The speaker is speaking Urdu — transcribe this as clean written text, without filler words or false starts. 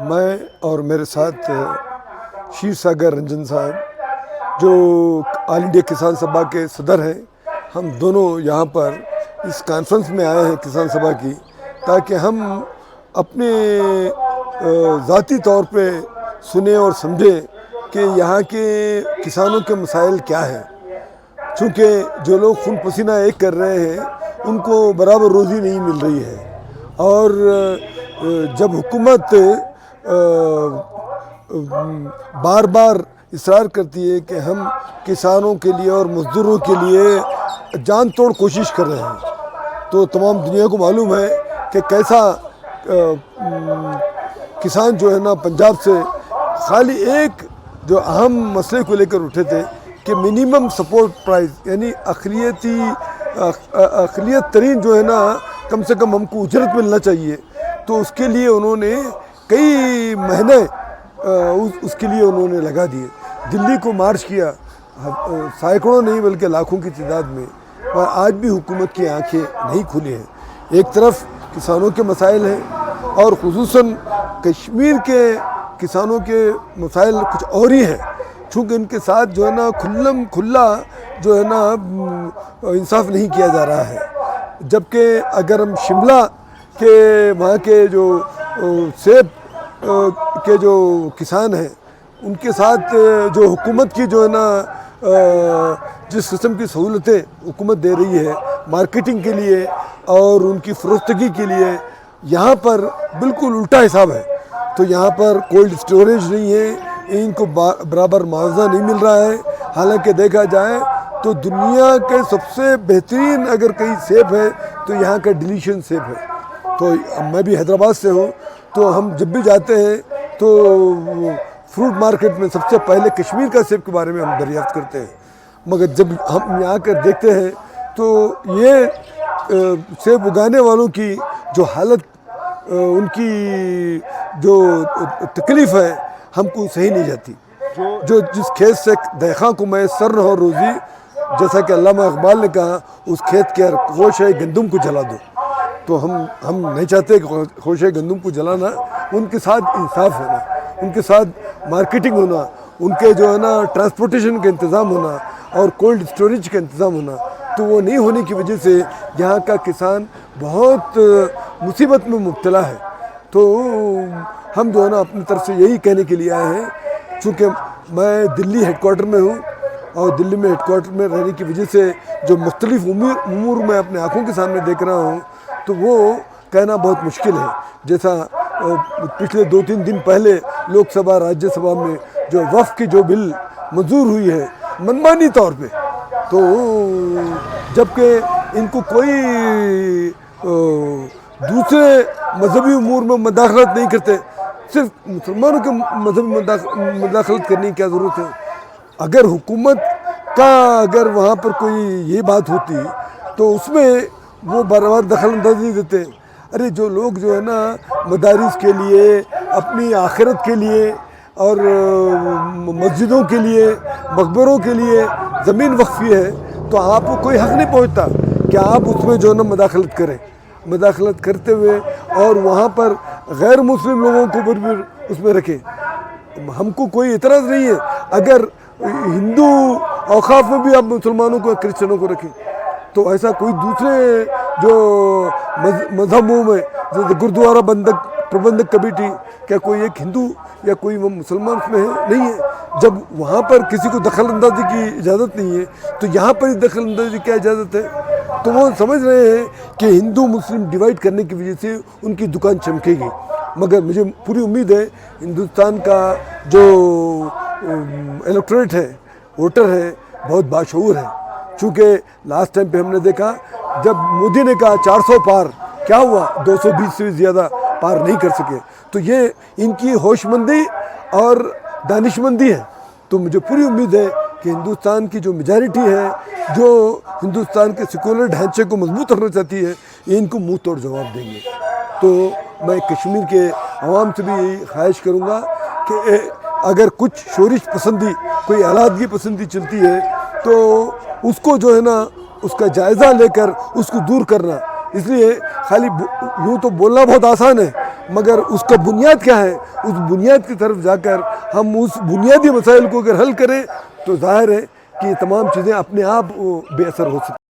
میں اور میرے ساتھ شیر ساگر رنجن صاحب جو آل انڈیا کسان سبھا کے صدر ہیں، ہم دونوں یہاں پر اس کانفرنس میں آئے ہیں کسان سبھا کی، تاکہ ہم اپنے ذاتی طور پہ سنیں اور سمجھیں کہ یہاں کے کسانوں کے مسائل کیا ہیں، چونکہ جو لوگ خون پسینہ ایک کر رہے ہیں ان کو برابر روزی نہیں مل رہی ہے، اور جب حکومت بار بار اصرار کرتی ہے کہ ہم کسانوں کے لیے اور مزدوروں کے لیے جان توڑ کوشش کر رہے ہیں، تو تمام دنیا کو معلوم ہے کہ کیسا کسان جو ہے نا پنجاب سے خالی ایک جو اہم مسئلے کو لے کر اٹھے تھے کہ منیمم سپورٹ پرائز، یعنی اقلیت ترین جو ہے نا کم سے کم ہم کو اجرت ملنا چاہیے، تو اس کے لیے انہوں نے کئی مہینے اس کے لیے انہوں نے لگا دیے، دلی کو مارچ کیا سینکڑوں نہیں بلکہ لاکھوں کی تعداد میں، اور آج بھی حکومت کی آنکھیں نہیں کھلی ہیں۔ ایک طرف کسانوں کے مسائل ہیں اور خصوصاً کشمیر کے کسانوں کے مسائل کچھ اور ہی ہیں، چونکہ ان کے ساتھ جو ہے نا کھلا جو ہے نا انصاف نہیں کیا جا رہا ہے، جبکہ اگر ہم شملہ کے وہاں کے جو سیب کے جو کسان ہیں ان کے ساتھ جو حکومت کی جو ہے نا جس قسم کی سہولتیں حکومت دے رہی ہے مارکیٹنگ کے لیے اور ان کی فروختگی کے لیے، یہاں پر بالکل الٹا حساب ہے۔ تو یہاں پر کولڈ اسٹوریج نہیں ہے، ان کو برابر معاوضہ نہیں مل رہا ہے، حالانکہ دیکھا جائے تو دنیا کے سب سے بہترین اگر کہیں سیب ہے تو یہاں کا ڈیلیشین سیب ہے۔ تو میں بھی حیدرآباد سے ہوں، تو ہم جب بھی جاتے ہیں تو فروٹ مارکیٹ میں سب سے پہلے کشمیر کا سیب کے بارے میں ہم دریافت کرتے ہیں، مگر جب ہم یہاں کر دیکھتے ہیں تو یہ سیب اگانے والوں کی جو حالت، ان کی جو تکلیف ہے ہم کو صحیح نہیں جاتی۔ جو جس کھیت سے دہقاں کو میسر نہ ہو روزی، جیسا کہ علامہ اقبال نے کہا، اس کھیت کے خوش ہے گندم کو جلا دو، تو ہم نہیں چاہتے کہ خوش ہے گندم کو جلانا، ان کے ساتھ انصاف ہونا، ان کے ساتھ مارکیٹنگ ہونا، ان کے جو ہے نا ٹرانسپورٹیشن کا انتظام ہونا اور کولڈ اسٹوریج کا انتظام ہونا، تو وہ نہیں ہونے کی وجہ سے یہاں کا کسان بہت مصیبت میں مبتلا ہے۔ تو ہم جو ہے نا اپنی طرف سے یہی کہنے کے لیے آئے ہیں، چونکہ میں دلی ہیڈ کوارٹر میں ہوں اور دلی میں ہیڈ کوارٹر میں رہنے کی وجہ سے جو مختلف امور میں اپنے آنکھوں کے سامنے دیکھ رہا ہوں، تو وہ کہنا بہت مشکل ہے۔ جیسا پچھلے 2-3 دن پہلے لوک سبھا راجیہ سبھا میں جو وقف کی جو بل منظور ہوئی ہے منمانی طور پہ، تو جبکہ ان کو کوئی دوسرے مذہبی امور میں مداخلت نہیں کرتے، صرف مسلمانوں کے مذہبی مداخلت کرنے کی کیا ضرورت ہے؟ اگر حکومت کا اگر وہاں پر کوئی یہ بات ہوتی تو اس میں وہ بار بار دخل اندازی دیتے۔ ارے جو لوگ جو ہے نا مدارس کے لیے، اپنی آخرت کے لیے اور مسجدوں کے لیے، مقبروں کے لیے زمین وقفی ہے، تو آپ کو کوئی حق نہیں پہنچتا کہ آپ اس میں جو ہے نا مداخلت کریں، مداخلت کرتے ہوئے اور وہاں پر غیر مسلم لوگوں کو بھی اس میں رکھیں۔ ہم کو کوئی اعتراض نہیں ہے اگر ہندو اوقاف میں بھی آپ مسلمانوں کو کرسچنوں کو رکھیں، تو ایسا کوئی دوسرے جو مذہبوں میں جیسے گردوارہ پربندھک کمیٹی، کیا کوئی ایک ہندو یا کوئی مسلمان اس میں ہے؟ نہیں ہے۔ جب وہاں پر کسی کو دخل اندازی کی اجازت نہیں ہے تو یہاں پر دخل اندازی کی کیا اجازت ہے؟ تو وہ سمجھ رہے ہیں کہ ہندو مسلم ڈیوائڈ کرنے کی وجہ سے ان کی دکان چمکے گی، مگر مجھے پوری امید ہے ہندوستان کا جو الیکٹوریٹ ہے، ووٹر ہے، بہت باشعور ہے، چونکہ لاسٹ ٹائم پہ ہم نے دیکھا جب مودی نے کہا 400 پار، کیا ہوا؟ 220 سے زیادہ پار نہیں کر سکے، تو یہ ان کی ہوش مندی اور دانش مندی ہے۔ تو مجھے پوری امید ہے کہ ہندوستان کی جو میجارٹی ہے، جو ہندوستان کے سیکولر ڈھانچے کو مضبوط رکھنا چاہتی ہے، یہ ان کو منہ توڑ جواب دیں گے۔ تو میں کشمیر کے عوام سے بھی یہی خواہش کروں گا کہ اگر کچھ شورش پسندی، کوئی علیحدگی پسندی چلتی ہے تو اس کو جو ہے نا اس کا جائزہ لے کر اس کو دور کرنا، اس لیے خالی یوں تو بولنا بہت آسان ہے، مگر اس کا بنیاد کیا ہے؟ اس بنیاد کی طرف جا کر ہم اس بنیادی مسائل کو اگر حل کریں تو ظاہر ہے کہ یہ تمام چیزیں اپنے آپ بے اثر ہو سکتی ہیں۔